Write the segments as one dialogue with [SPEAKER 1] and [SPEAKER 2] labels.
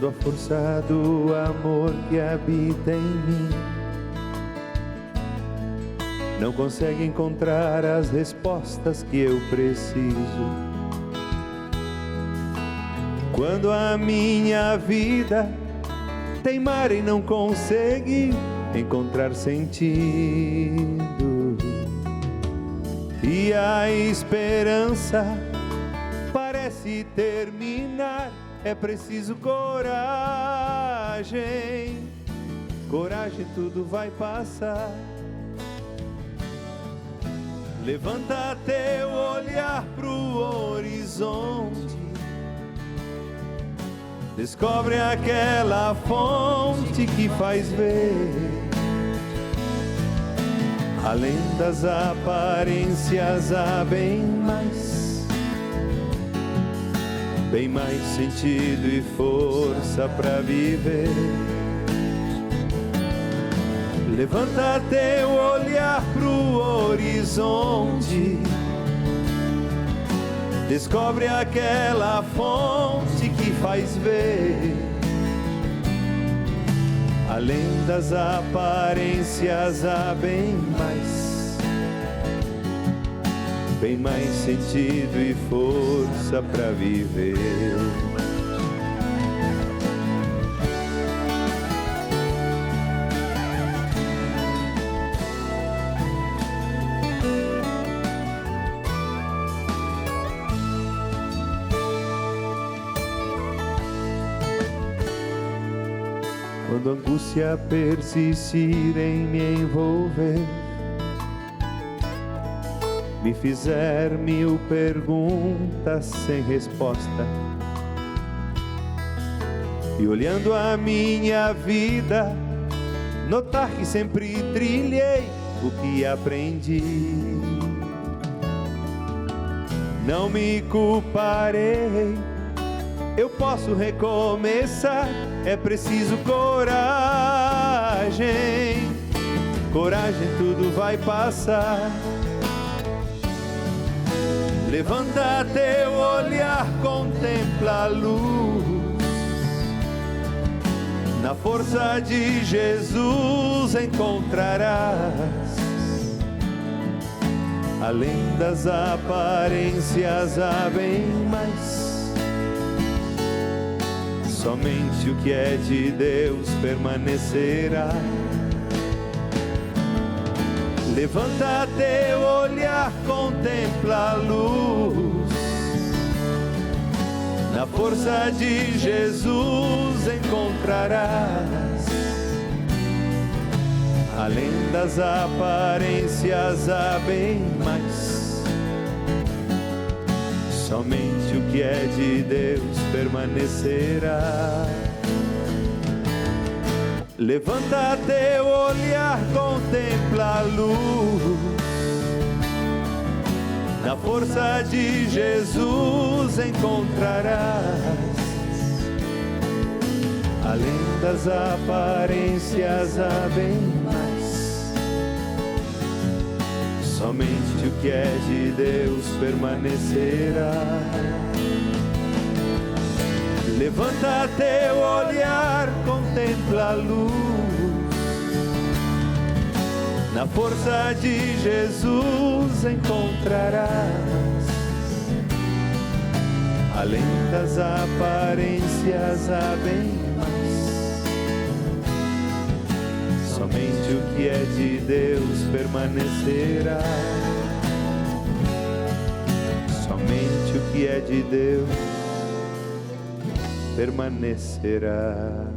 [SPEAKER 1] quando a força do amor que habita em mim não consegue encontrar as respostas que eu preciso. Quando a minha vida teimar em não conseguir encontrar sentido e a esperança parece terminar, é preciso coragem. Coragem, tudo vai passar. Levanta teu olhar pro horizonte, descobre aquela fonte que faz ver, além das aparências, há bem mais sentido e força para viver. Levanta teu olhar pro horizonte, descobre aquela fonte que faz ver, além das aparências, há bem mais sentido e força para viver. Quando a angústia persistir em me envolver, me fizer mil perguntas sem resposta, e olhando a minha vida, notar que sempre trilhei o que aprendi. Não me culparei, eu posso recomeçar, é preciso coragem. Coragem, tudo vai passar. Levanta teu olhar, contempla a luz. Na força de Jesus encontrarás, além das aparências, há bem mais. Somente o que é de Deus permanecerá. Levanta teu olhar, contempla a luz. Na força de Jesus encontrarás, além das aparências, há bem mais. Somente o que é de Deus permanecerá. Levanta teu olhar, contempla a luz. Na força de Jesus encontrarás, além das aparências, há bem mais. Somente o que é de Deus permanecerá. Levanta teu olhar, contempla a luz. Na força de Jesus encontrarás, além das aparências, há bem mais. Somente o que é de Deus permanecerá. Somente o que é de Deus permanecerá.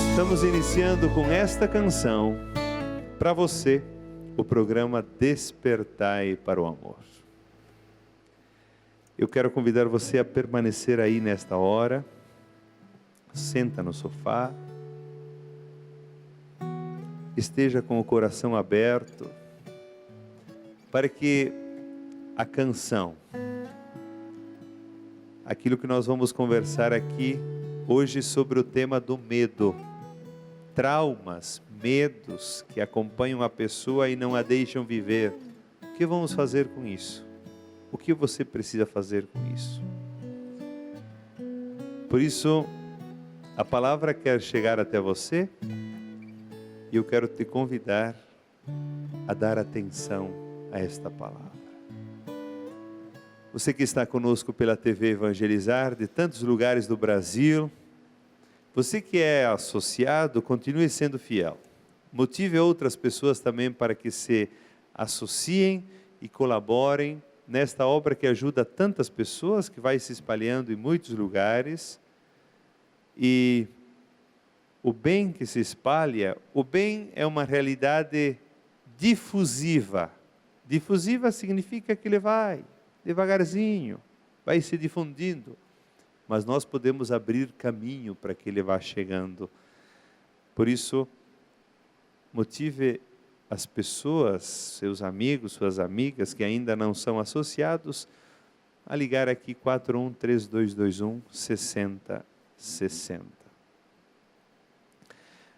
[SPEAKER 1] Estamos iniciando com esta canção para você o programa Despertai para o Amor. Eu quero convidar você a permanecer aí nesta hora. Senta no sofá, esteja com o coração aberto para que a canção, aquilo que nós vamos conversar aqui hoje sobre o tema do medo, traumas, medos que acompanham a pessoa e não a deixam viver. O que vamos fazer com isso? o que você precisa fazer com isso. Por isso, a palavra quer chegar até você e eu quero te convidar a dar atenção a esta palavra. Você que está conosco pela TV Evangelizar, de tantos lugares do Brasil, você que é associado, continue sendo fiel. Motive outras pessoas também para que se associem e colaborem nesta obra que ajuda tantas pessoas, que vai se espalhando em muitos lugares. E o bem que se espalha, o bem é uma realidade difusiva. Difusiva significa que ele vai devagarzinho, vai se difundindo. Mas nós podemos abrir caminho para que ele vá chegando. Por isso, motive as pessoas, seus amigos, suas amigas que ainda não são associados, a ligar aqui 413221-6060.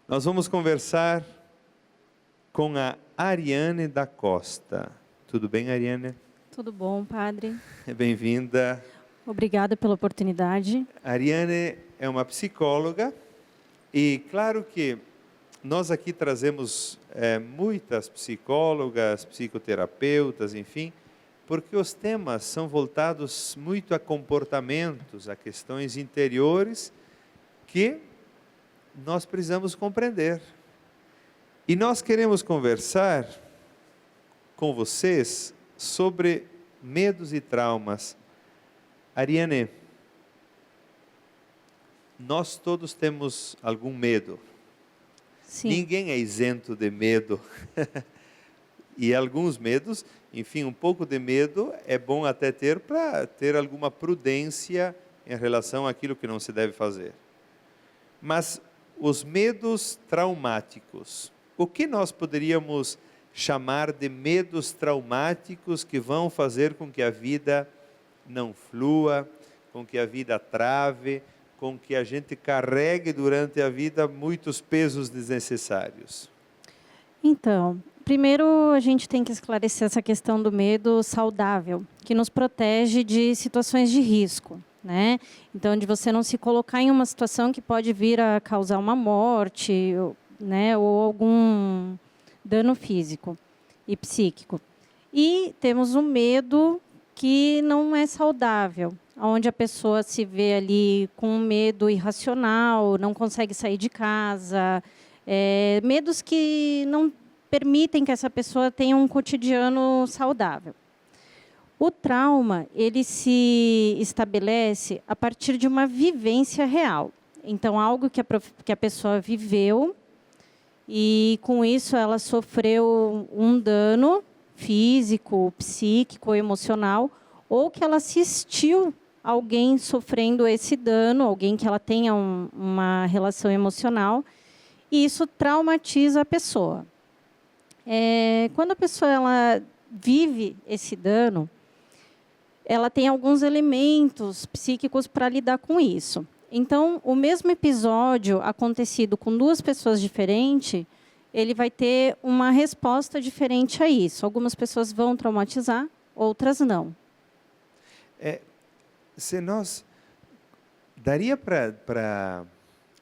[SPEAKER 1] Nós vamos conversar com a Ariane da Costa. Tudo bem, Ariane?
[SPEAKER 2] Tudo bom, padre?
[SPEAKER 1] Bem-vinda.
[SPEAKER 2] Obrigada pela oportunidade.
[SPEAKER 1] Ariane é uma psicóloga e claro que nós aqui trazemos muitas psicólogas, psicoterapeutas, enfim, porque os temas são voltados muito a comportamentos, a questões interiores que nós precisamos compreender. E nós queremos conversar com vocês sobre medos e traumas. Ariane, nós todos temos algum medo.
[SPEAKER 2] Sim.
[SPEAKER 1] Ninguém é isento de medo. E alguns medos, enfim, um pouco de medo é bom até ter para ter alguma prudência em relação àquilo que não se deve fazer. Mas os medos traumáticos, o que nós poderíamos chamar de medos traumáticos que vão fazer com que a vida não flua, com que a vida trave, com que a gente carregue durante a vida muitos pesos desnecessários?
[SPEAKER 2] Então, primeiro a gente tem que esclarecer essa questão do medo saudável, que nos protege de situações de risco, né? Então, de você não se colocar em uma situação que pode vir a causar uma morte, né, ou algum dano físico e psíquico. E temos um medo que não é saudável, onde a pessoa se vê ali com um medo irracional, não consegue sair de casa, medos que não permitem que essa pessoa tenha um cotidiano saudável. O trauma, ele se estabelece a partir de uma vivência real. Então, algo que a pessoa viveu e, com isso, ela sofreu um dano físico, psíquico, emocional, ou que ela assistiu alguém sofrendo esse dano, alguém que ela tenha uma relação emocional, e isso traumatiza a pessoa. Quando a pessoa ela vive esse dano, ela tem alguns elementos psíquicos para lidar com isso. Então, o mesmo episódio acontecido com duas pessoas diferentes, ele vai ter uma resposta diferente a isso. Algumas pessoas vão traumatizar, outras não.
[SPEAKER 1] Se nós daria para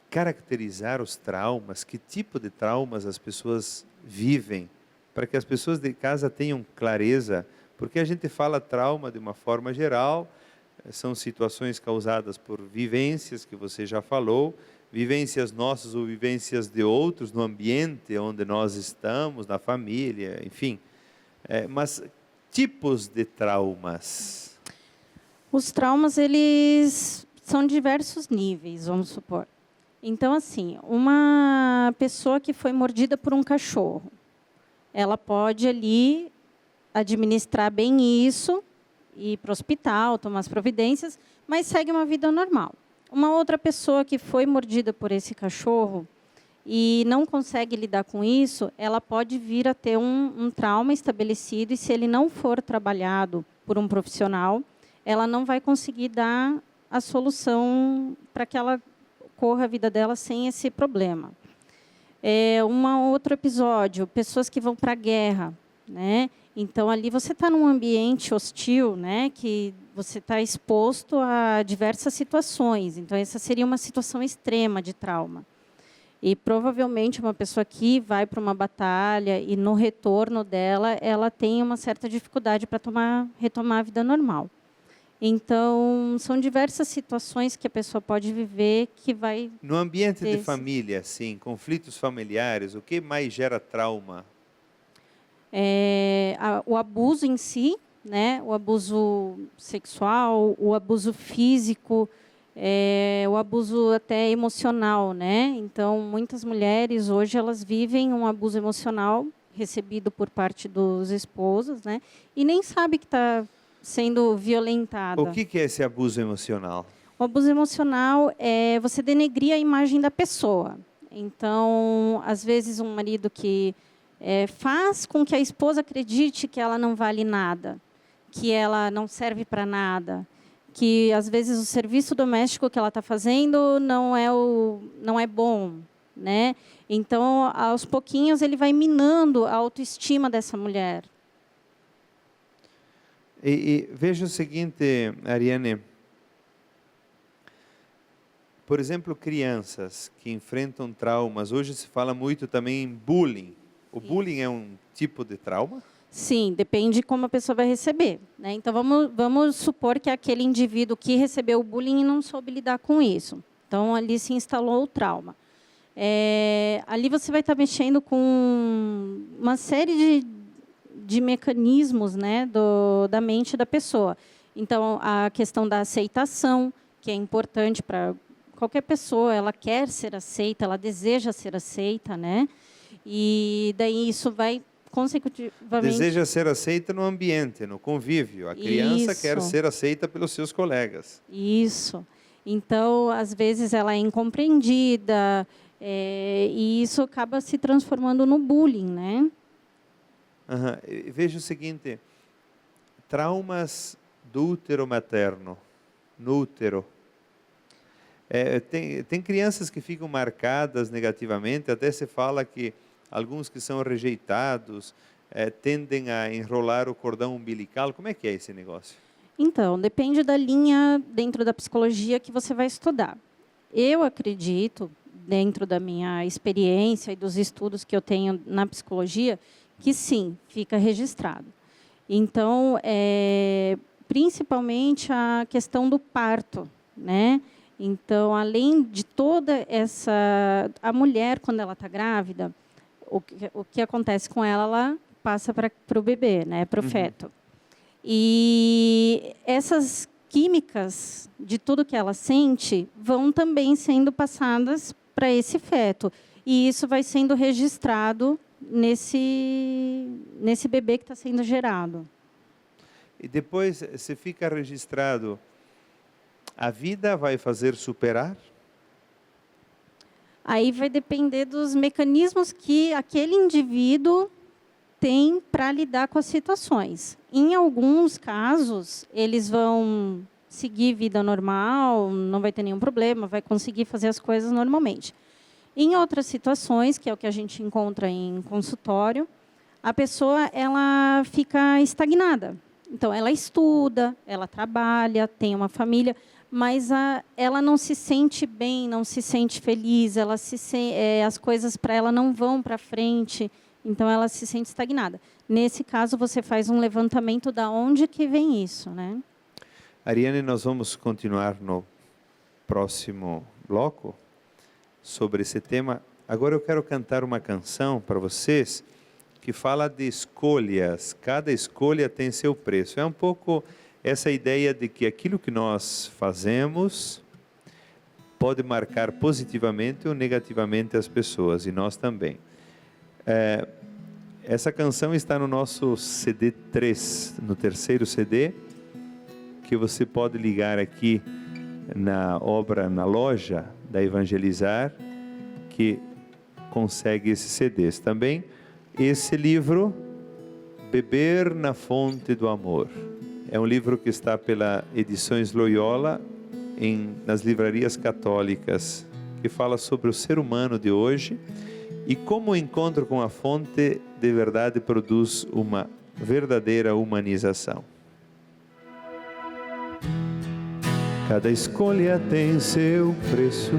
[SPEAKER 1] caracterizar os traumas, que tipo de traumas as pessoas vivem, para que as pessoas de casa tenham clareza, porque a gente fala trauma de uma forma geral, são situações causadas por vivências que você já falou, vivências nossas ou vivências de outros no ambiente onde nós estamos, na família, enfim. Mas tipos de traumas?
[SPEAKER 2] Os traumas, eles são diversos níveis, vamos supor. Então, assim, uma pessoa que foi mordida por um cachorro, ela pode ali administrar bem isso, ir para o hospital, tomar as providências, mas segue uma vida normal. Uma outra pessoa que foi mordida por esse cachorro e não consegue lidar com isso, ela pode vir a ter um trauma estabelecido, e se ele não for trabalhado por um profissional, ela não vai conseguir dar a solução para que ela corra a vida dela sem esse problema. Um outro episódio, pessoas que vão para a guerra, né? Então, ali você está num ambiente hostil, né, que você está exposto a diversas situações. Então, essa seria uma situação extrema de trauma. E, provavelmente, uma pessoa que vai para uma batalha e, no retorno dela, ela tem uma certa dificuldade para retomar a vida normal. Então, são diversas situações que a pessoa pode viver que vai...
[SPEAKER 1] No ambiente de
[SPEAKER 2] Esse.
[SPEAKER 1] família, assim, conflitos familiares, o que mais gera trauma?
[SPEAKER 2] O abuso em si, né? O abuso sexual, o abuso físico, o abuso até emocional, né? Então, muitas mulheres hoje elas vivem um abuso emocional recebido por parte dos esposos, né? E nem sabe que está sendo violentada.
[SPEAKER 1] O que é esse abuso emocional?
[SPEAKER 2] O abuso emocional é você denegrir a imagem da pessoa. Então, às vezes, um marido que faz com que a esposa acredite que ela não vale nada, que ela não serve para nada, que, às vezes, o serviço doméstico que ela está fazendo não é bom, né? Então, aos pouquinhos, ele vai minando a autoestima dessa mulher.
[SPEAKER 1] E veja o seguinte, Ariane. Por exemplo, crianças que enfrentam traumas. Hoje se fala muito também em bullying. O bullying é um tipo de trauma?
[SPEAKER 2] Sim, depende de como a pessoa vai receber, né? Então, vamos supor que aquele indivíduo que recebeu o bullying não soube lidar com isso. Então, ali se instalou o trauma. Ali você vai estar mexendo com uma série de mecanismos, né, da mente da pessoa. Então, a questão da aceitação, que é importante para qualquer pessoa, ela quer ser aceita, ela deseja ser aceita, né? E daí isso vai consecutivamente...
[SPEAKER 1] Deseja ser aceita no ambiente, no convívio. A criança quer ser aceita pelos seus colegas.
[SPEAKER 2] Isso. Então, às vezes, ela é incompreendida, e isso acaba se transformando no bullying, né?
[SPEAKER 1] Veja o seguinte, traumas do útero materno, no útero. Tem crianças que ficam marcadas negativamente, até se fala que alguns que são rejeitados tendem a enrolar o cordão umbilical. Como é que é esse negócio?
[SPEAKER 2] Então, depende da linha dentro da psicologia que você vai estudar. Eu acredito, dentro da minha experiência e dos estudos que eu tenho na psicologia, que sim, fica registrado. Então, principalmente a questão do parto, né? Então, além de toda essa... A mulher, quando ela está grávida, o que acontece com ela, ela passa para o bebê, né? Para o feto. E essas químicas de tudo que ela sente vão também sendo passadas para esse feto. E isso vai sendo registrado nesse bebê que está sendo gerado.
[SPEAKER 1] E depois, se fica registrado, a vida vai fazer superar?
[SPEAKER 2] Aí vai depender dos mecanismos que aquele indivíduo tem para lidar com as situações. Em alguns casos, eles vão seguir vida normal, não vai ter nenhum problema, vai conseguir fazer as coisas normalmente. Em outras situações, que é o que a gente encontra em consultório, a pessoa ela fica estagnada. Então, ela estuda, ela trabalha, tem uma família, mas ela não se sente bem, não se sente feliz, as coisas para ela não vão para frente, então ela se sente estagnada. Nesse caso, você faz um levantamento da onde que vem isso, né?
[SPEAKER 1] Ariane, nós vamos continuar no próximo bloco sobre esse tema. Agora eu quero cantar uma canção para vocês que fala de escolhas. Cada escolha tem seu preço. É um pouco essa ideia de que aquilo que nós fazemos pode marcar positivamente ou negativamente as pessoas, e nós também. Essa canção está no nosso CD 3, no terceiro CD, que você pode ligar aqui na loja da Evangelizar, que consegue esses CDs. Também esse livro, Beber na Fonte do Amor. É um livro que está pela Edições Loyola, nas livrarias católicas, que fala sobre o ser humano de hoje e como o encontro com a fonte de verdade produz uma verdadeira humanização. Cada escolha tem seu preço,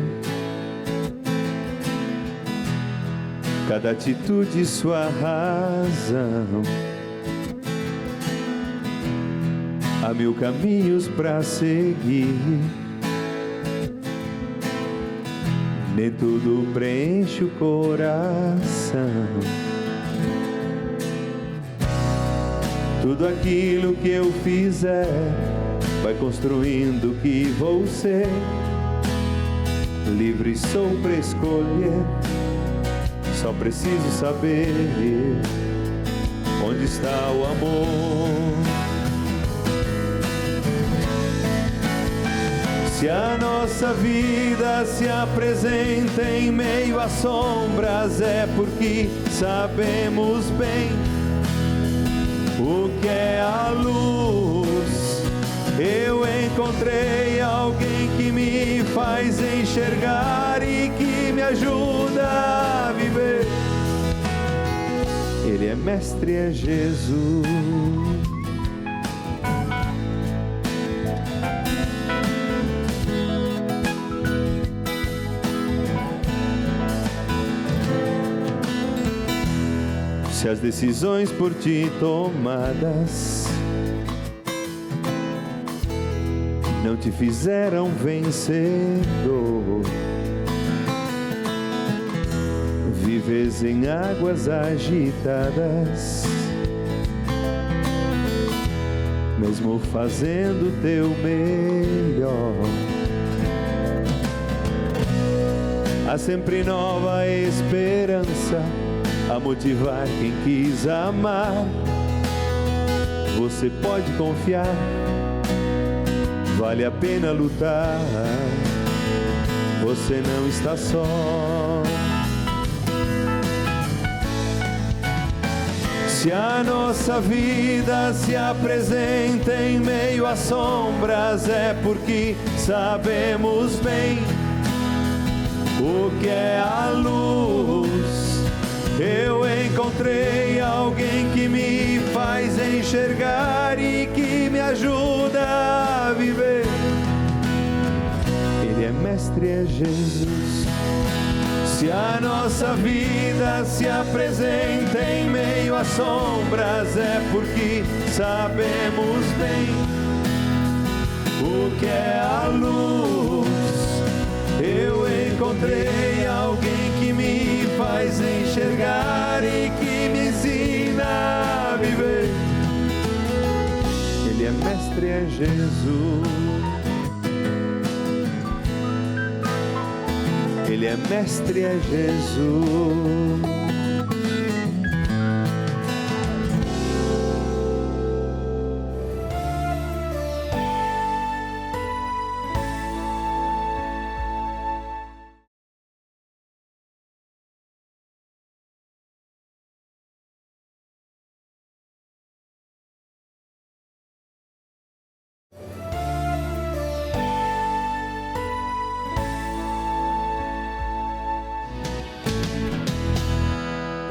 [SPEAKER 1] cada atitude sua razão. Há 1000 caminhos para seguir, nem tudo preenche o coração. Tudo aquilo que eu fizer vai construindo o que vou ser. Livre sou para escolher, só preciso saber onde está o amor. Se a nossa vida se apresenta em meio às sombras, é porque sabemos bem o que é a luz. Eu encontrei alguém que me faz enxergar e que me ajuda a viver. Ele é mestre, é Jesus. Se as decisões por ti tomadas não te fizeram vencedor, vives em águas agitadas, mesmo fazendo teu melhor. Há sempre nova esperança a motivar quem quis amar. Você pode confiar, vale a pena lutar. Você não está só. Se a nossa vida se apresenta em meio às sombras, é porque sabemos bem o que é a luz. Eu encontrei alguém que me faz enxergar e que me ajuda a viver. Ele é mestre, é Jesus. Se a nossa vida se apresenta em meio às sombras, é porque sabemos bem o que é a luz. Eu encontrei alguém que me faz enxergar e que me ensina a viver. Ele é mestre, é Jesus. Ele é mestre, é Jesus.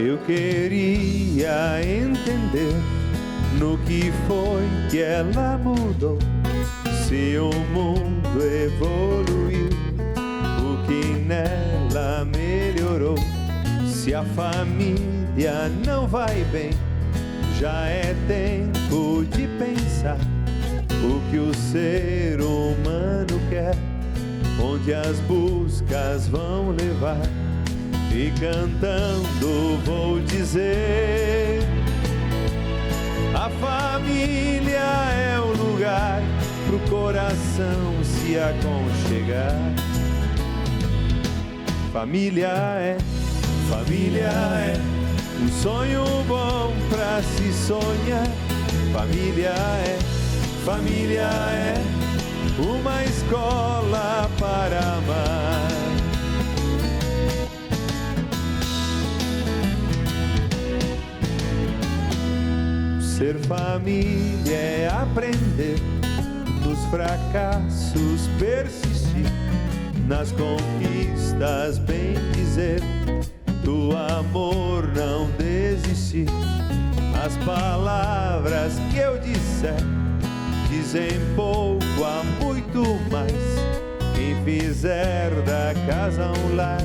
[SPEAKER 1] Eu queria entender no que foi que ela mudou. Se o mundo evoluiu, o que nela melhorou. Se a família não vai bem, já é tempo de pensar o que o ser humano quer, onde as buscas vão levar. E cantando vou dizer: a família é o lugar pro coração se aconchegar. Família é um sonho bom pra se sonhar. Família é uma escola para amar. Ser família é aprender nos fracassos, persistir nas conquistas, bem dizer, do amor não desistir. As palavras palavras que eu disser dizem pouco a muito mais. Quem fizer da casa um lar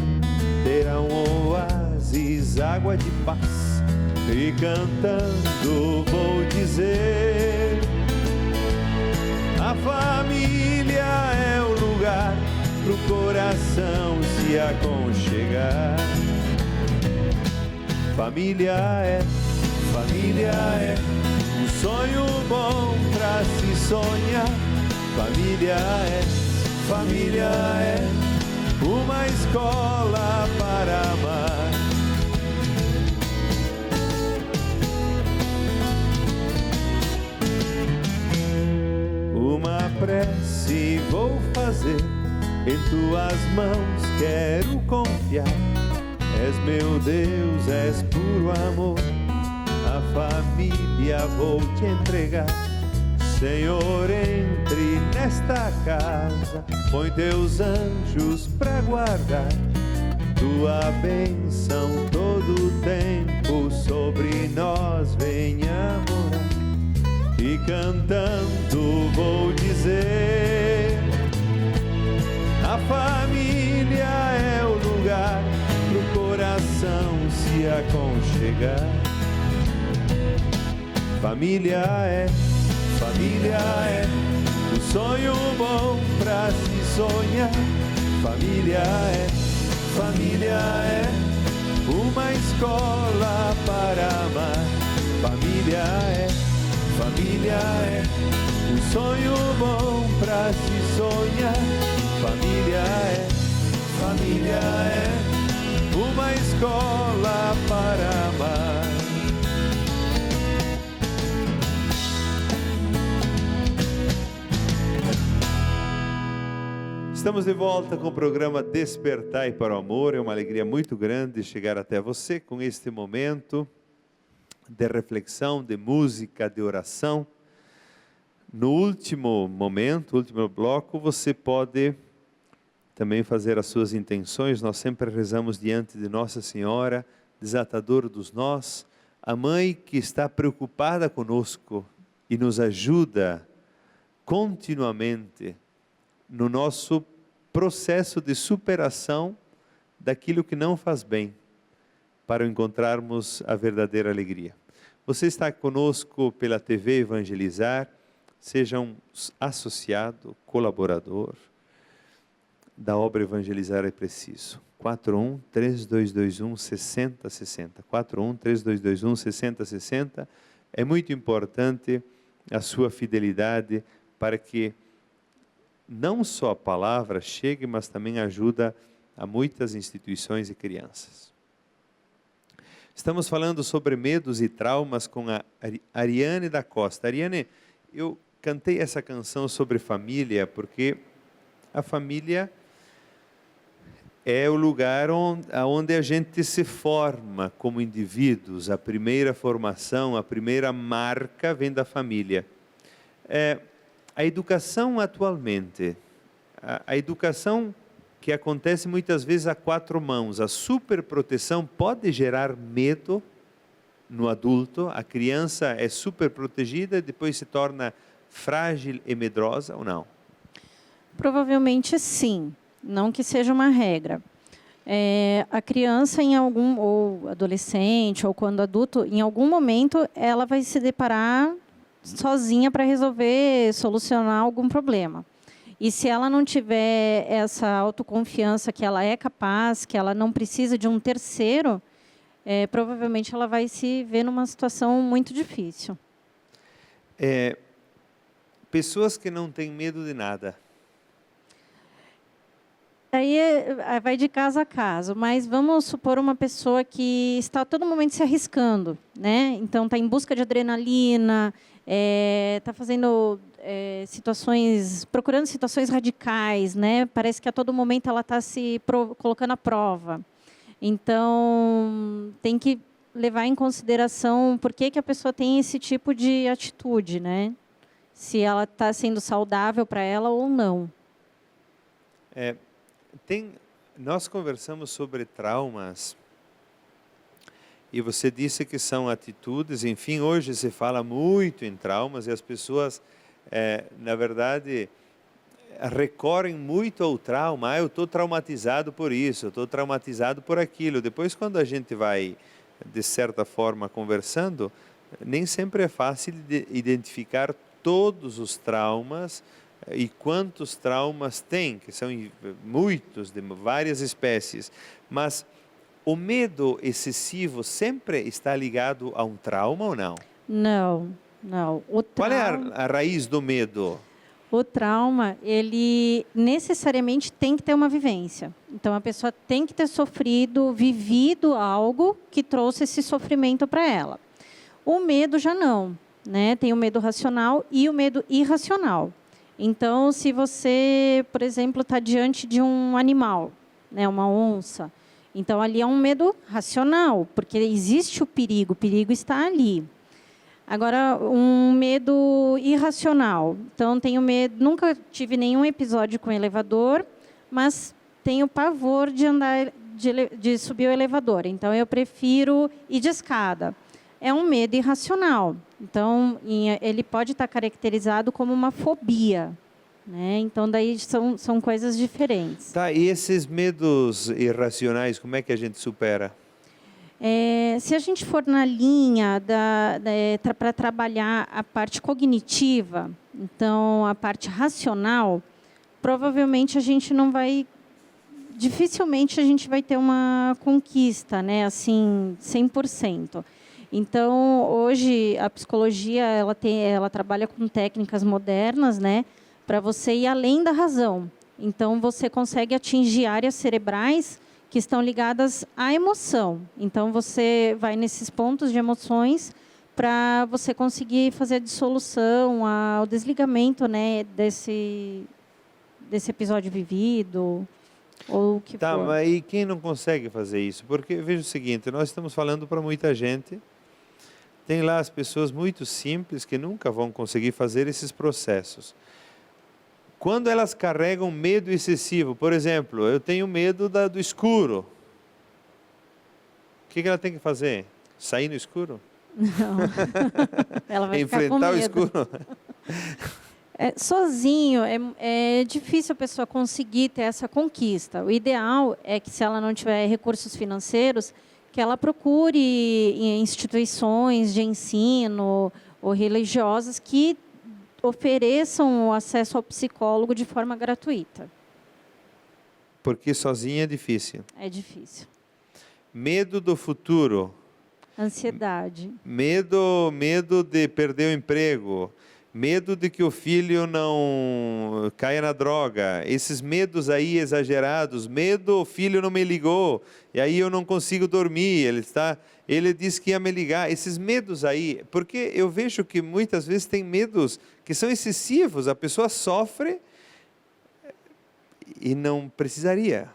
[SPEAKER 1] terá um oásis, água de paz. E cantando vou dizer: a família é o lugar pro coração se aconchegar. Família é um sonho bom pra se sonhar. Família é uma escola para amar. Uma prece vou fazer, em tuas mãos quero confiar. És meu Deus, és puro amor, a família vou te entregar. Senhor, entre nesta casa, põe teus anjos pra guardar. Tua bênção todo o tempo sobre nós venha morar. E cantando vou dizer: a família é o lugar pro coração se aconchegar. Família é o sonho bom pra se sonhar. Família é uma escola para amar. Família é um sonho bom pra se sonhar. Família é uma escola para amar. Estamos de volta com o programa Despertai para o Amor. É uma alegria muito grande chegar até você com este momento de reflexão, de música, de oração. No último momento, último bloco, você pode também fazer as suas intenções. Nós sempre rezamos diante de Nossa Senhora, desatadora dos nós, a mãe que está preocupada conosco e nos ajuda continuamente no nosso processo de superação daquilo que não faz bem, para encontrarmos a verdadeira alegria. Você está conosco pela TV Evangelizar, seja um associado, colaborador da obra Evangelizar é Preciso. 41-3221-6060. 41-3221-6060. É muito importante a sua fidelidade para que não só a palavra chegue, mas também ajuda a muitas instituições e crianças. Estamos falando sobre medos e traumas com a Ariane da Costa. Ariane, eu cantei essa canção sobre família porque a família é o lugar onde a gente se forma como indivíduos. A primeira formação, a primeira marca vem da família. A educação atualmente, a educação que acontece muitas vezes a quatro mãos, a superproteção pode gerar medo no adulto. A criança é super protegida e depois se torna frágil e medrosa ou não?
[SPEAKER 2] Provavelmente sim, não que seja uma regra. A criança ou adolescente, ou quando adulto, em algum momento ela vai se deparar sozinha para resolver, solucionar algum problema. E se ela não tiver essa autoconfiança que ela é capaz, que ela não precisa de um terceiro, provavelmente ela vai se ver numa situação muito difícil.
[SPEAKER 1] Pessoas que não têm medo de nada.
[SPEAKER 2] Aí vai de caso a caso, mas vamos supor uma pessoa que está a todo momento se arriscando, né? Então está em busca de adrenalina, está fazendo procurando situações radicais, né? Parece que a todo momento ela está se colocando à prova. Então tem que levar em consideração por que a pessoa tem esse tipo de atitude, né? Se ela está sendo saudável para ela ou não.
[SPEAKER 1] Nós conversamos sobre traumas E você disse que são atitudes, enfim, hoje se fala muito em traumas e as pessoas, na verdade, recorrem muito ao trauma. Ah, eu estou traumatizado por isso, eu estou traumatizado por aquilo. Depois, quando a gente vai, de certa forma, conversando, nem sempre é fácil de identificar todos os traumas e quantos traumas tem, que são muitos, de várias espécies. Mas o medo excessivo sempre está ligado a um trauma ou não?
[SPEAKER 2] Não, não.
[SPEAKER 1] Qual é a raiz do medo?
[SPEAKER 2] O trauma, ele necessariamente tem que ter uma vivência. Então, a pessoa tem que ter sofrido, vivido algo que trouxe esse sofrimento para ela. O medo já não, né? Tem o medo racional e o medo irracional. Então, se você, por exemplo, está diante de um animal, né, uma onça, então ali é um medo racional, porque existe o perigo está ali. Agora, um medo irracional. Então, tenho medo, nunca tive nenhum episódio com elevador, mas tenho pavor de andar, de subir o elevador. Então, eu prefiro ir de escada. É um medo irracional. Então, ele pode estar caracterizado como uma fobia, né? Então, daí são coisas diferentes.
[SPEAKER 1] Tá, e esses medos irracionais, como é que a gente supera?
[SPEAKER 2] Se a gente for na linha para trabalhar a parte cognitiva, então a parte racional, provavelmente a gente não vai, dificilmente a gente vai ter uma conquista, né, assim, 100%. Então, hoje a psicologia ela trabalha com técnicas modernas, né, para você ir além da razão. Então, você consegue atingir áreas cerebrais que estão ligadas à emoção. Então, você vai nesses pontos de emoções para você conseguir fazer a dissolução, o desligamento, né, desse episódio vivido, ou o que
[SPEAKER 1] Tá,
[SPEAKER 2] for.
[SPEAKER 1] mas e quem não consegue fazer isso? Porque veja o seguinte, nós estamos falando para muita gente, tem lá as pessoas muito simples que nunca vão conseguir fazer esses processos. Quando elas carregam medo excessivo, por exemplo, eu tenho medo do escuro. O que ela tem que fazer? Sair no escuro?
[SPEAKER 2] Não. Ela vai ficar com
[SPEAKER 1] Enfrentar o
[SPEAKER 2] medo.
[SPEAKER 1] escuro?
[SPEAKER 2] Sozinho, é difícil a pessoa conseguir ter essa conquista. O ideal é que, se ela não tiver recursos financeiros, que ela procure em instituições de ensino ou religiosas que ofereçam o acesso ao psicólogo de forma gratuita.
[SPEAKER 1] Porque sozinha é difícil.
[SPEAKER 2] É difícil.
[SPEAKER 1] Medo do futuro.
[SPEAKER 2] Ansiedade.
[SPEAKER 1] Medo de perder o emprego. Medo de que o filho não caia na droga. Esses medos aí exagerados. Medo, o filho não me ligou. E aí eu não consigo dormir. Ele disse que ia me ligar. Esses medos aí, porque eu vejo que muitas vezes tem medos que são excessivos. A pessoa sofre e não precisaria.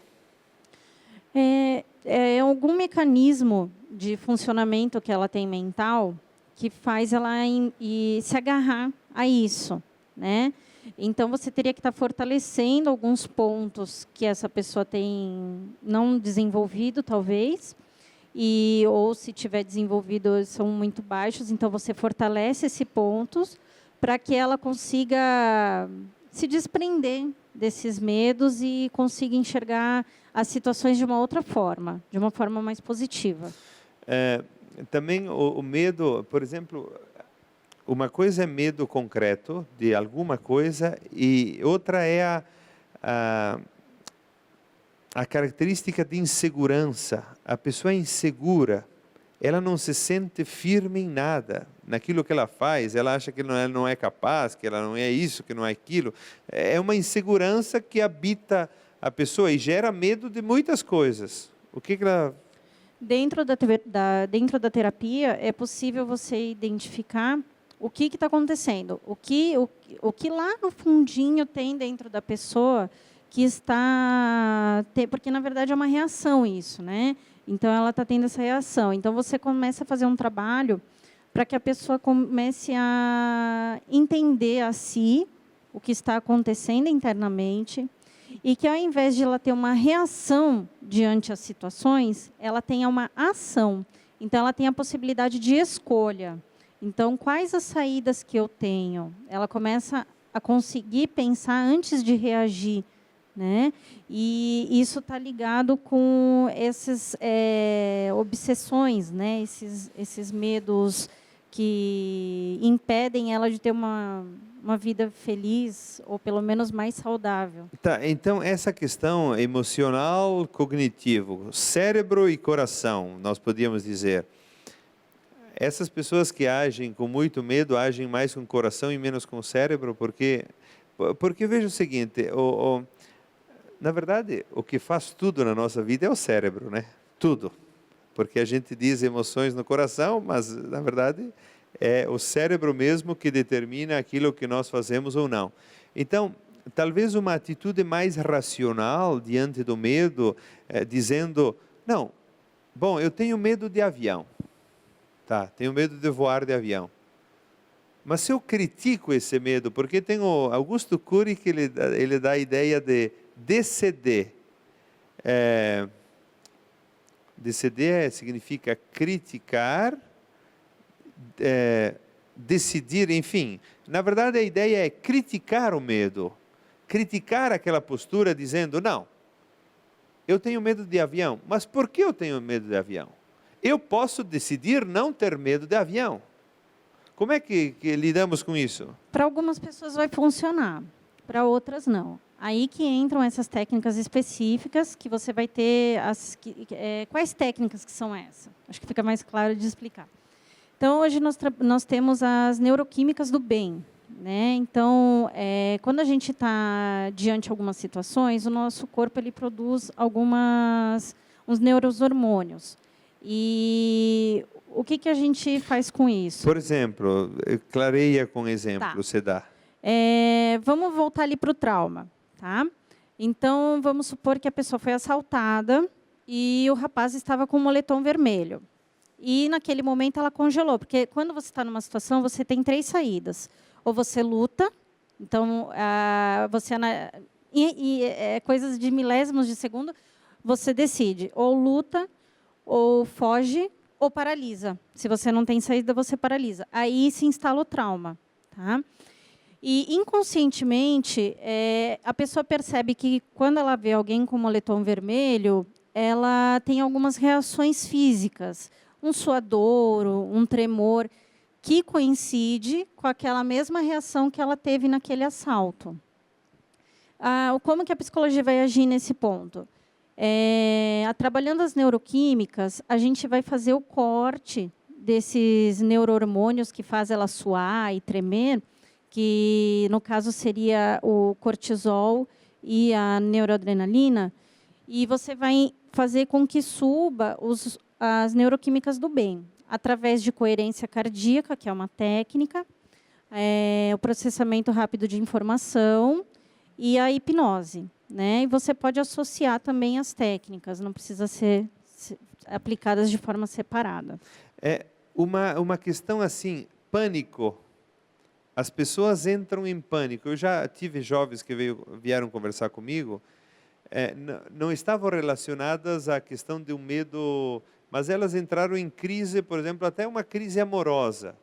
[SPEAKER 2] É algum mecanismo de funcionamento que ela tem mental que faz ela se agarrar a isso, né? Então, você teria que estar fortalecendo alguns pontos que essa pessoa tem não desenvolvido, talvez, ou se tiver desenvolvido, são muito baixos. Então, você fortalece esses pontos para que ela consiga se desprender desses medos e consiga enxergar as situações de uma outra forma, de uma forma mais positiva.
[SPEAKER 1] Também o medo, por exemplo, uma coisa é medo concreto de alguma coisa e outra é a característica de insegurança. A pessoa é insegura, ela não se sente firme em nada. Naquilo que ela faz, ela acha que ela não é capaz, que ela não é isso, que não é aquilo. É uma insegurança que habita a pessoa e gera medo de muitas coisas. O que ela...
[SPEAKER 2] Dentro da terapia, é possível você identificar o que está acontecendo, o que lá no fundinho tem dentro da pessoa que está... Porque, na verdade, é uma reação isso, né? Então, ela está tendo essa reação. Então, você começa a fazer um trabalho para que a pessoa comece a entender a si o que está acontecendo internamente e que, ao invés de ela ter uma reação diante às situações, ela tenha uma ação. Então, ela tem a possibilidade de escolha. Então, quais as saídas que eu tenho? Ela começa a conseguir pensar antes de reagir, né? E isso está ligado com essas obsessões, né? Esses medos que impedem ela de ter uma vida feliz, ou pelo menos mais saudável.
[SPEAKER 1] Tá, então essa questão emocional, cognitivo, cérebro e coração, nós podíamos dizer. Essas pessoas que agem com muito medo, agem mais com o coração e menos com o cérebro, porque veja o seguinte, na verdade, o que faz tudo na nossa vida é o cérebro, né? Tudo. Porque a gente diz emoções no coração, mas, na verdade, é o cérebro mesmo que determina aquilo que nós fazemos ou não. Então, talvez uma atitude mais racional diante do medo, dizendo, não, bom, eu tenho medo de avião. Tá, tenho medo de voar de avião. Mas se eu critico esse medo, porque tem o Augusto Cury que ele dá a ideia de DCD. DCD significa criticar, decidir, enfim. Na verdade, a ideia é criticar o medo. Criticar aquela postura dizendo, não, eu tenho medo de avião. Mas por que eu tenho medo de avião? Eu posso decidir não ter medo de avião. Como é que lidamos com isso?
[SPEAKER 2] Para algumas pessoas vai funcionar, para outras não. Aí que entram essas técnicas específicas que você vai ter. Quais técnicas que são essas? Acho que fica mais claro de explicar. Então, hoje nós temos as neuroquímicas do bem, né? Então, quando a gente está diante de algumas situações, o nosso corpo ele produz uns neurohormônios. E o que a gente faz com isso?
[SPEAKER 1] Por exemplo, clareia com exemplo,
[SPEAKER 2] Tá.
[SPEAKER 1] você dá.
[SPEAKER 2] Vamos voltar ali para o trauma, tá? Então, vamos supor que a pessoa foi assaltada e o rapaz estava com um moletom vermelho. E, naquele momento, ela congelou. Porque, quando você está numa situação, você tem 3 saídas. Ou você luta, então, coisas de milésimos de segundo, você decide. Ou luta, ou foge, ou paralisa. Se você não tem saída, você paralisa. Aí se instala o trauma. Tá? E, inconscientemente, a pessoa percebe que, quando ela vê alguém com moletom vermelho, ela tem algumas reações físicas. Um suadouro, um tremor, que coincide com aquela mesma reação que ela teve naquele assalto. Como que a psicologia vai agir nesse ponto? Trabalhando as neuroquímicas, a gente vai fazer o corte desses neurohormônios que faz ela suar e tremer, que no caso seria o cortisol e a neuroadrenalina, e você vai fazer com que suba as neuroquímicas do bem, através de coerência cardíaca, que é uma técnica, o processamento rápido de informação e a hipnose. Né? E você pode associar também as técnicas, não precisa ser aplicadas de forma separada.
[SPEAKER 1] Uma questão assim, pânico. As pessoas entram em pânico. Eu já tive jovens que vieram conversar comigo, não estavam relacionadas à questão de um medo, mas elas entraram em crise, por exemplo, até uma crise amorosa.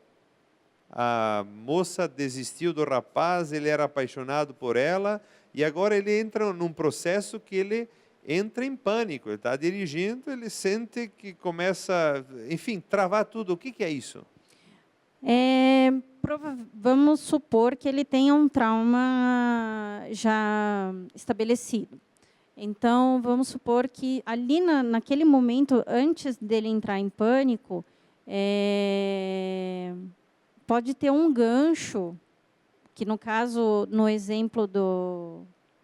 [SPEAKER 1] A moça desistiu do rapaz, ele era apaixonado por ela, e agora ele entra num processo que ele entra em pânico. Ele está dirigindo, ele sente que começa, enfim, travar tudo. O que é isso?
[SPEAKER 2] Vamos supor que ele tenha um trauma já estabelecido. Então, vamos supor que ali naquele momento, antes dele entrar em pânico, pode ter um gancho, que no caso, no exemplo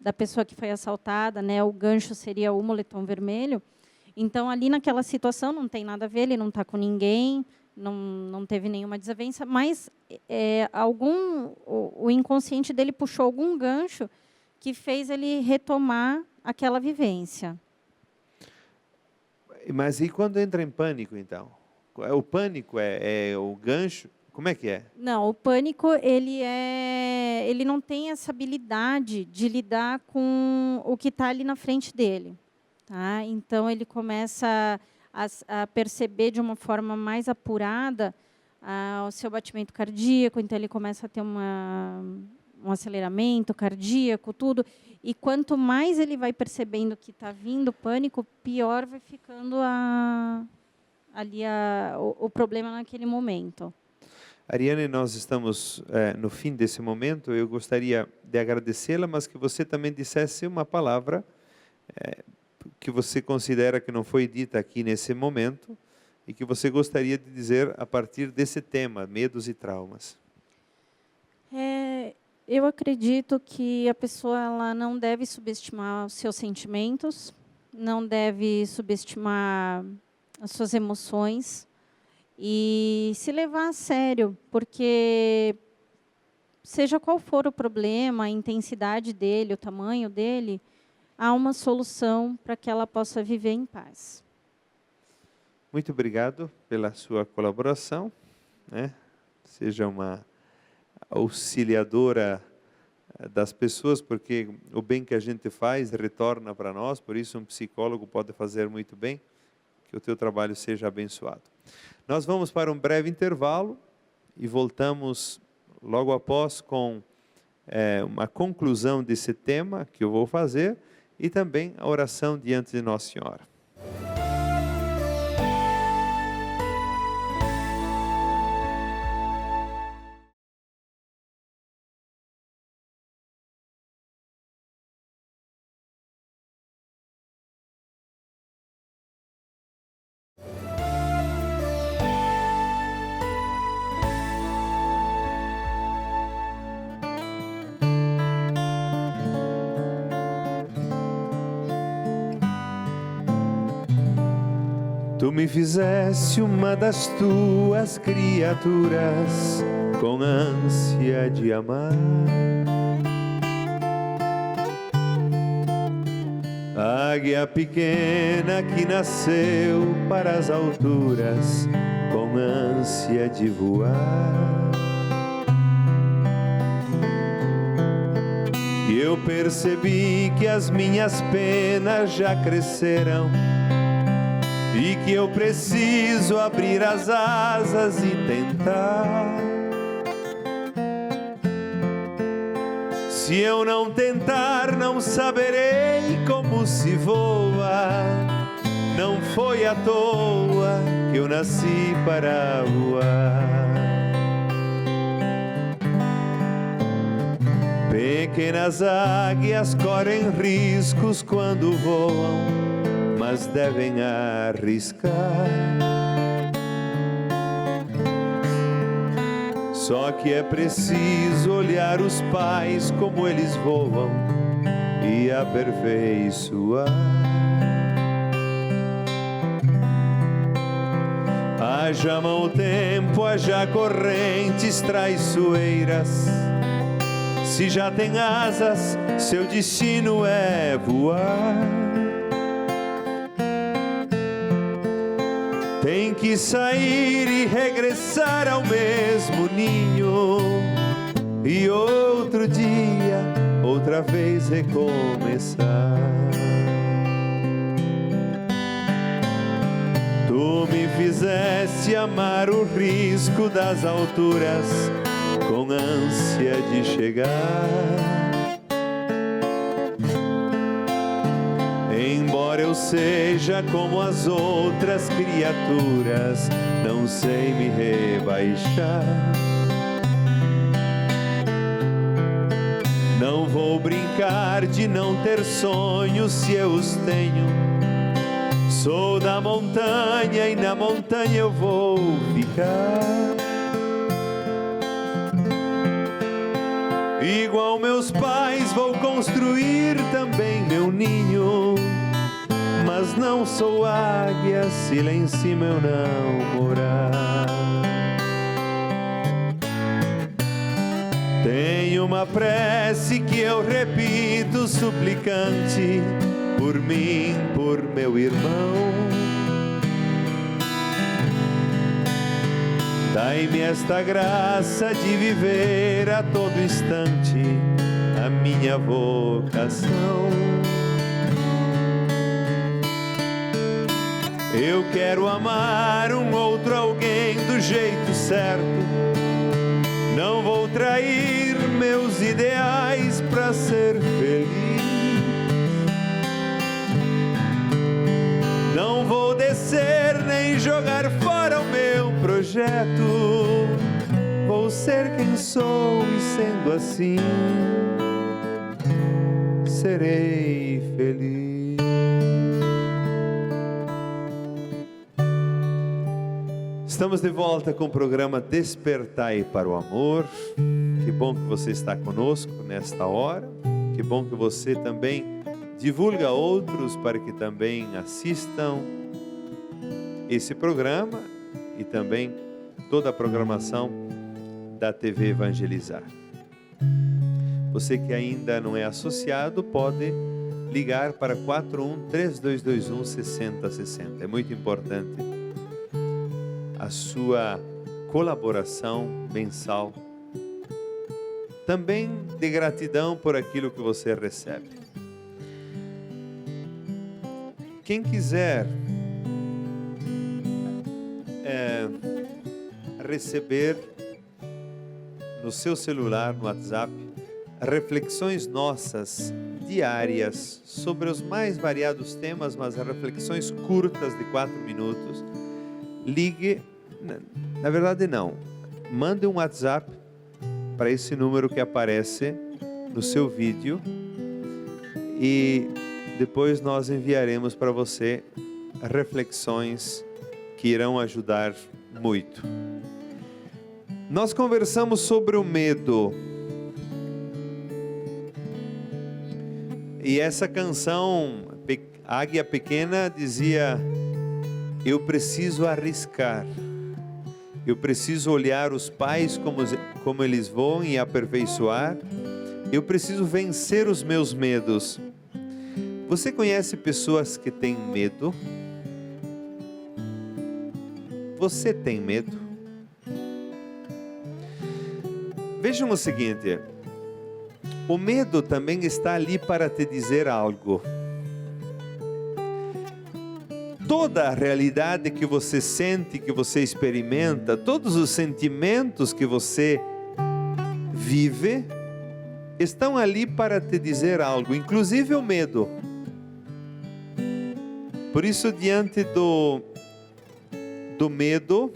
[SPEAKER 2] da pessoa que foi assaltada, né, o gancho seria o moletom vermelho. Então, ali naquela situação, não tem nada a ver, ele não está com ninguém, não teve nenhuma desavença, mas o inconsciente dele puxou algum gancho que fez ele retomar aquela vivência.
[SPEAKER 1] Mas e quando entra em pânico, então? O pânico é o gancho? Como é que é?
[SPEAKER 2] Não, o pânico ele não tem essa habilidade de lidar com o que está ali na frente dele. Tá? Então, ele começa a perceber de uma forma mais apurada o seu batimento cardíaco, então ele começa a ter um aceleramento cardíaco, tudo. E quanto mais ele vai percebendo que está vindo pânico, pior vai ficando o problema naquele momento.
[SPEAKER 1] Ariane, nós estamos no fim desse momento. Eu gostaria de agradecê-la, mas que você também dissesse uma palavra que você considera que não foi dita aqui nesse momento e que você gostaria de dizer a partir desse tema, medos e traumas.
[SPEAKER 2] Eu acredito que a pessoa ela não deve subestimar os seus sentimentos, não deve subestimar as suas emoções e se levar a sério, porque seja qual for o problema, a intensidade dele, o tamanho dele, há uma solução para que ela possa viver em paz.
[SPEAKER 1] Muito obrigado pela sua colaboração, né? Seja uma auxiliadora das pessoas, porque o bem que a gente faz retorna para nós, por isso um psicólogo pode fazer muito bem, que o teu trabalho seja abençoado. Nós vamos para um breve intervalo e voltamos logo após com uma conclusão desse tema que eu vou fazer e também a oração diante de Nossa Senhora. Tu me fizeste uma das tuas criaturas com ânsia de amar. Águia pequena que nasceu para as alturas com ânsia de voar. E eu percebi que as minhas penas já cresceram e que eu preciso abrir as asas e tentar. Se eu não tentar, não saberei como se voa. Não foi à toa que eu nasci para voar. Pequenas águias correm riscos quando voam, mas devem arriscar. Só que é preciso olhar os pais como eles voam e aperfeiçoar. Haja mau tempo, haja correntes traiçoeiras. Se já tem asas, seu destino é voar. Tem que sair e regressar ao mesmo ninho, e outro dia, outra vez recomeçar. Tu me fizeste amar o risco das alturas, com ânsia de chegar. Embora eu seja como as outras criaturas, não sei me rebaixar. Não vou brincar de não ter sonhos se eu os tenho. Sou da montanha e na montanha eu vou ficar. Igual meus pais vou construir também meu ninho, mas não sou águia se lá em cima eu não morar. Tenho uma prece que eu repito suplicante, por mim, por meu irmão. Dai-me esta graça de viver a todo instante a minha vocação. Eu quero amar um outro alguém do jeito certo. Não vou trair meus ideais para ser feliz. Não vou descer nem jogar fora o meu projeto. Vou ser quem sou e sendo assim serei feliz. Estamos de volta com o programa Despertai para o Amor. Que bom que você está conosco nesta hora. Que bom que você também divulga a outros para que também assistam esse programa e também toda a programação da TV Evangelizar. Você que ainda não é associado pode ligar para 41-3221-6060. É muito importante a sua colaboração mensal, também de gratidão por aquilo que você recebe. Quem quiser receber no seu celular, no WhatsApp, reflexões nossas diárias sobre os mais variados temas, mas reflexões curtas de 4 minutos, ligue, na verdade não, mande um WhatsApp para esse número que aparece no seu vídeo e depois nós enviaremos para você reflexões que irão ajudar muito. Nós conversamos sobre o medo e essa canção Águia Pequena dizia: eu preciso arriscar, eu preciso olhar os pais como eles vão e aperfeiçoar, eu preciso vencer os meus medos. Você conhece pessoas que têm medo? Você tem medo? Vejam o seguinte, o medo também está ali para te dizer algo. Toda a realidade que você sente, que você experimenta, todos os sentimentos que você vive, estão ali para te dizer algo, inclusive o medo. Por isso, diante do medo,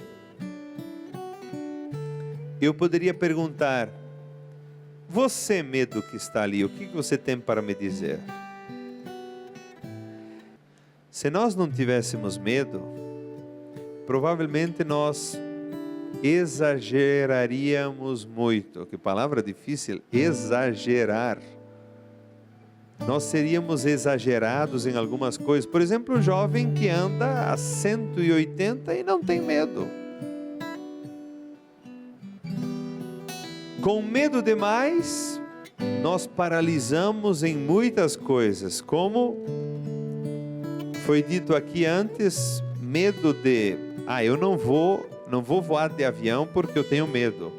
[SPEAKER 1] eu poderia perguntar: você, medo que está ali, o que você tem para me dizer? Se nós não tivéssemos medo, provavelmente nós exageraríamos muito. Que palavra difícil, exagerar. Nós seríamos exagerados em algumas coisas. Por exemplo, um jovem que anda a 180 e não tem medo. Com medo demais, nós paralisamos em muitas coisas, como foi dito aqui antes, medo de, eu não vou voar de avião porque eu tenho medo.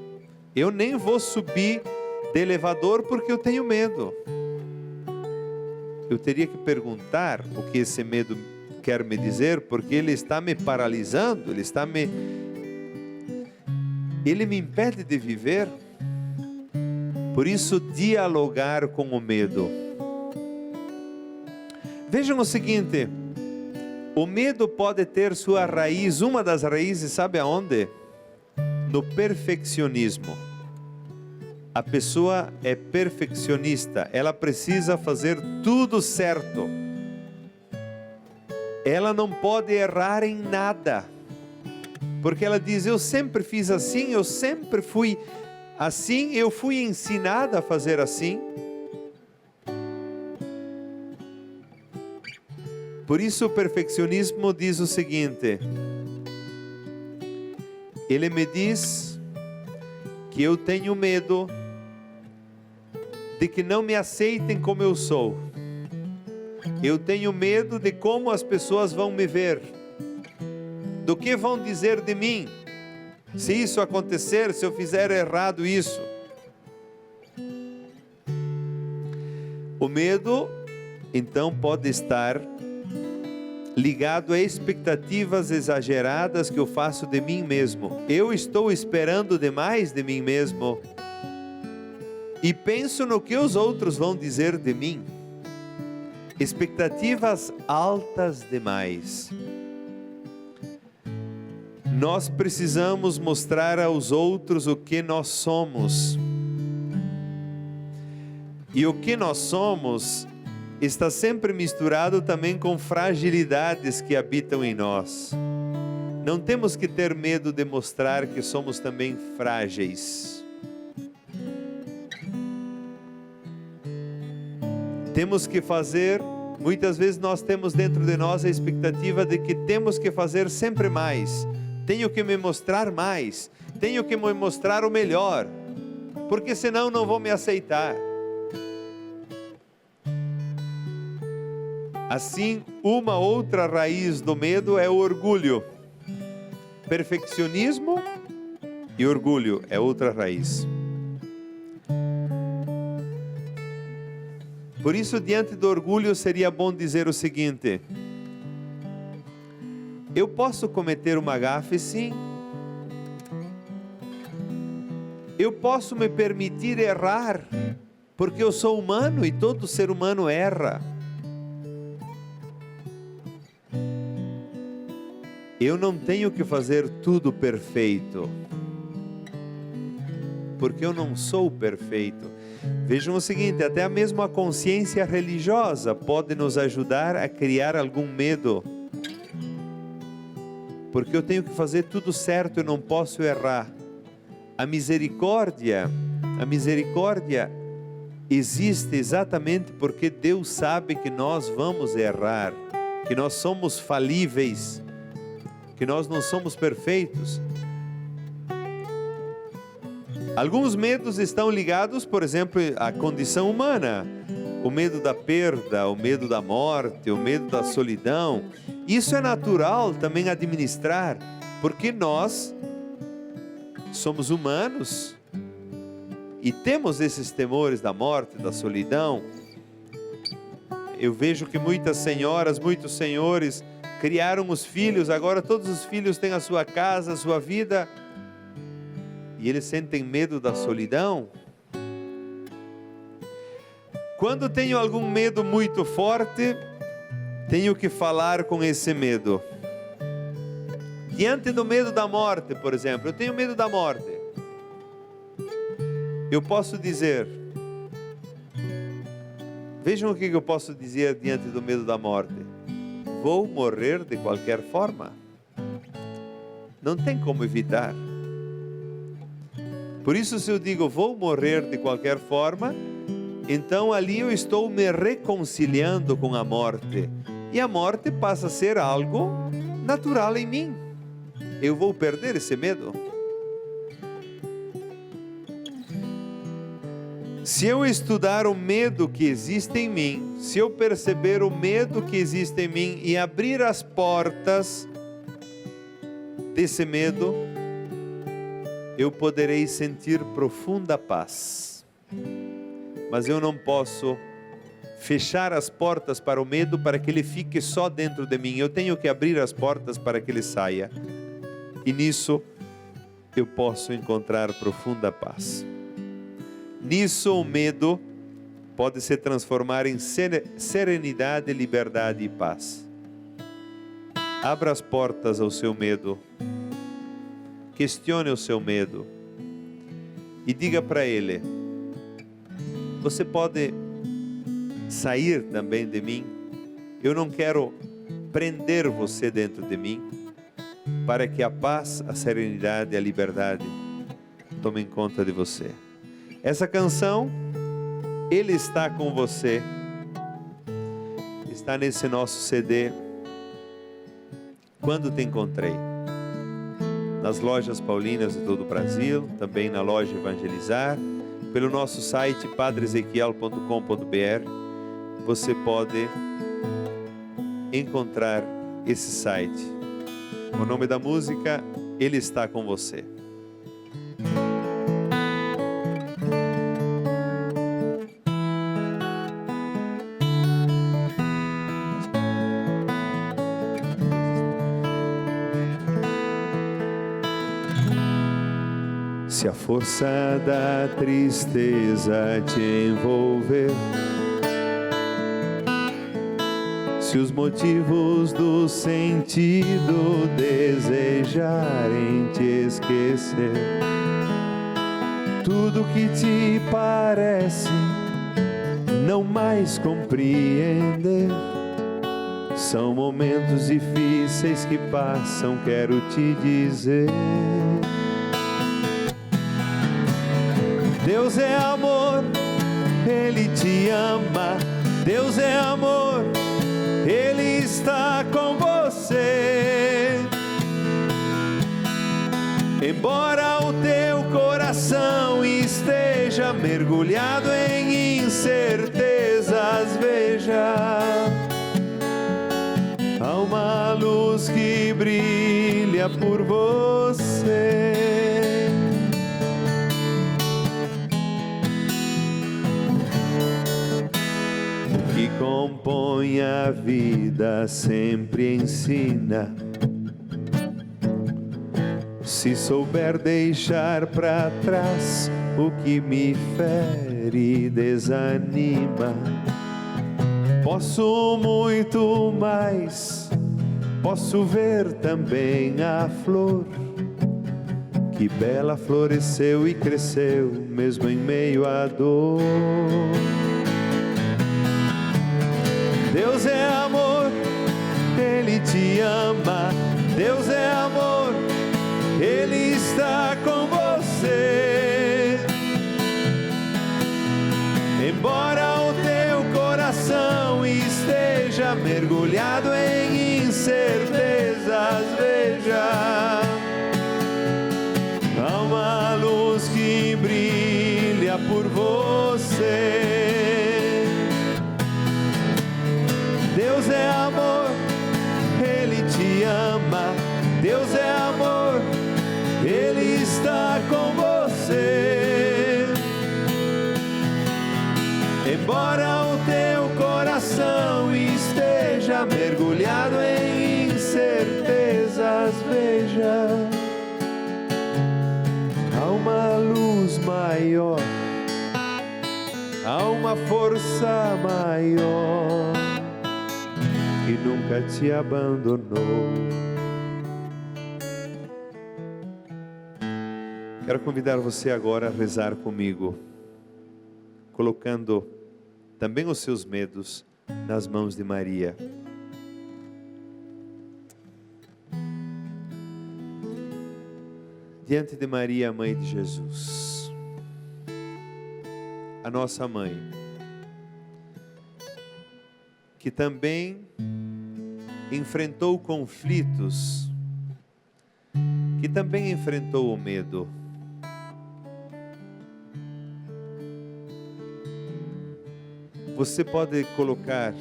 [SPEAKER 1] Eu nem vou subir de elevador porque eu tenho medo. Eu teria que perguntar o que esse medo quer me dizer, porque ele está me paralisando, ele me impede de viver. Por isso, dialogar com o medo. Vejam o seguinte, o medo pode ter sua raiz, uma das raízes, sabe aonde? No perfeccionismo. A pessoa é perfeccionista, ela precisa fazer tudo certo. Ela não pode errar em nada. Porque ela diz, eu sempre fiz assim, eu sempre fui assim, eu fui ensinada a fazer assim. Por isso o perfeccionismo diz o seguinte, ele me diz que eu tenho medo de que não me aceitem como eu sou. Eu tenho medo de como as pessoas vão me ver, do que vão dizer de mim, se isso acontecer, se eu fizer errado isso. O medo, então, pode estar ligado a expectativas exageradas que eu faço de mim mesmo. Eu estou esperando demais de mim mesmo e penso no que os outros vão dizer de mim. Expectativas altas demais. Nós precisamos mostrar aos outros o que nós somos. E o que nós somos está sempre misturado também com fragilidades que habitam em nós. Não temos que ter medo de mostrar que somos também frágeis. Temos que fazer, muitas vezes nós temos dentro de nós a expectativa de que temos que fazer sempre mais. Tenho que me mostrar mais, tenho que me mostrar o melhor, porque senão não vão me aceitar. Assim, uma outra raiz do medo é o orgulho. Perfeccionismo e orgulho é outra raiz. Por isso, diante do orgulho, seria bom dizer o seguinte: eu posso cometer uma gafe, sim. Eu posso me permitir errar, porque eu sou humano e todo ser humano erra. Eu não tenho que fazer tudo perfeito, porque eu não sou perfeito. Vejam o seguinte, até a mesma consciência religiosa pode nos ajudar a criar algum medo. Porque eu tenho que fazer tudo certo e não posso errar. A misericórdia existe exatamente porque Deus sabe que nós vamos errar, que nós somos falíveis, que nós não somos perfeitos. Alguns medos estão ligados, por exemplo, à condição humana. O medo da perda, o medo da morte, o medo da solidão. Isso é natural também administrar, porque nós somos humanos e temos esses temores da morte, da solidão. Eu vejo que muitas senhoras, muitos senhores criaram os filhos, agora todos os filhos têm a sua casa, a sua vida, e eles sentem medo da solidão. Quando tenho algum medo muito forte, tenho que falar com esse medo. Diante do medo da morte, por exemplo, eu tenho medo da morte. Eu posso dizer, vejam o que eu posso dizer diante do medo da morte. Vou morrer de qualquer forma. Não tem como evitar. Por isso, se eu digo vou morrer de qualquer forma, então ali eu estou me reconciliando com a morte. E a morte passa a ser algo natural em mim. Eu vou perder esse medo. Se eu estudar o medo que existe em mim, se eu perceber o medo que existe em mim e abrir as portas desse medo, eu poderei sentir profunda paz. Mas eu não posso fechar as portas para o medo para que ele fique só dentro de mim. Eu tenho que abrir as portas para que ele saia. E nisso eu posso encontrar profunda paz. Nisso o medo pode se transformar em serenidade, liberdade e paz. Abra as portas ao seu medo. Questione o seu medo. E diga para ele: você pode sair também de mim. Eu não quero prender você dentro de mim, para que a paz, a serenidade e a liberdade tomem conta de você. Essa canção, Ele está com você, está nesse nosso CD, Quando Te Encontrei, nas lojas paulinas de todo o Brasil, também na loja Evangelizar, pelo nosso site padreezequiel.com.br, você pode encontrar esse site. O nome da música, Ele Está com Você. Se a força da tristeza te envolver, se os motivos do sentido desejarem te esquecer, tudo que te parece não mais compreender, são momentos difíceis que passam, quero te dizer. Deus é amor, Ele te ama. Deus é amor, Ele está com você. Embora o teu coração esteja mergulhado em incertezas, veja, há uma luz que brilha por você. O que compõe a vida sempre ensina. Se souber deixar para trás o que me fere e desanima, posso muito mais, posso ver também a flor, que bela floresceu e cresceu, mesmo em meio à dor. Deus é amor, Ele te ama. Deus é amor, Ele está com você. Embora o teu coração esteja mergulhado em incertezas, veja, há uma luz que brilha por você. Deus é amor, Ele te ama. Deus é amor, Ele está com você. Embora o teu coração esteja mergulhado em incertezas, veja, há uma luz maior, há uma força maior que nunca te abandonou. Quero convidar você agora a rezar comigo, colocando também os seus medos nas mãos de Maria. Diante de Maria, a mãe de Jesus, a nossa mãe, que também enfrentou conflitos, que também enfrentou o medo. Você pode colocar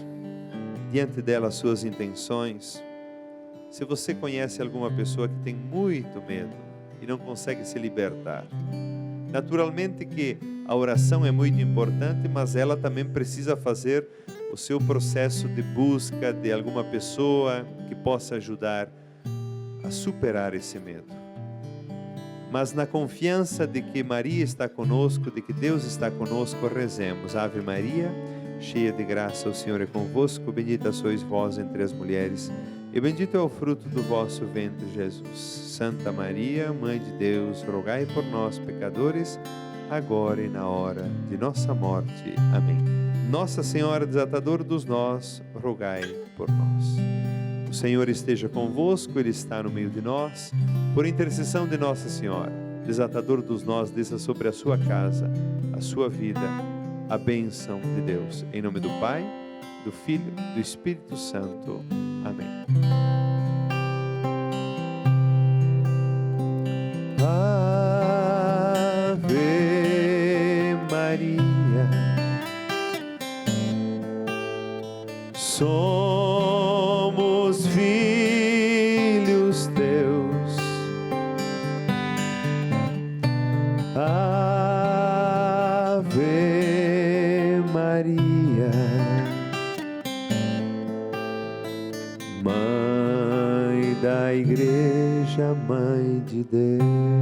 [SPEAKER 1] diante dela as suas intenções. Se você conhece alguma pessoa que tem muito medo e não consegue se libertar, naturalmente que a oração é muito importante, mas ela também precisa fazer o seu processo de busca de alguma pessoa que possa ajudar a superar esse medo. Mas na confiança de que Maria está conosco, de que Deus está conosco, rezemos. Ave Maria, cheia de graça, o Senhor é convosco, bendita sois vós entre as mulheres, e bendito é o fruto do vosso ventre, Jesus. Santa Maria, Mãe de Deus, rogai por nós, pecadores, agora e na hora de nossa morte. Amém. Nossa Senhora, desatadora dos nós, rogai por nós. O Senhor esteja convosco, Ele está no meio de nós. Por intercessão de Nossa Senhora, desatador dos nós, desça sobre a sua casa, a sua vida, a bênção de Deus. Em nome do Pai, do Filho, do Espírito Santo. Amém. Ave Maria, somos filhos teus. Ave Maria, Mãe da Igreja, Mãe de Deus.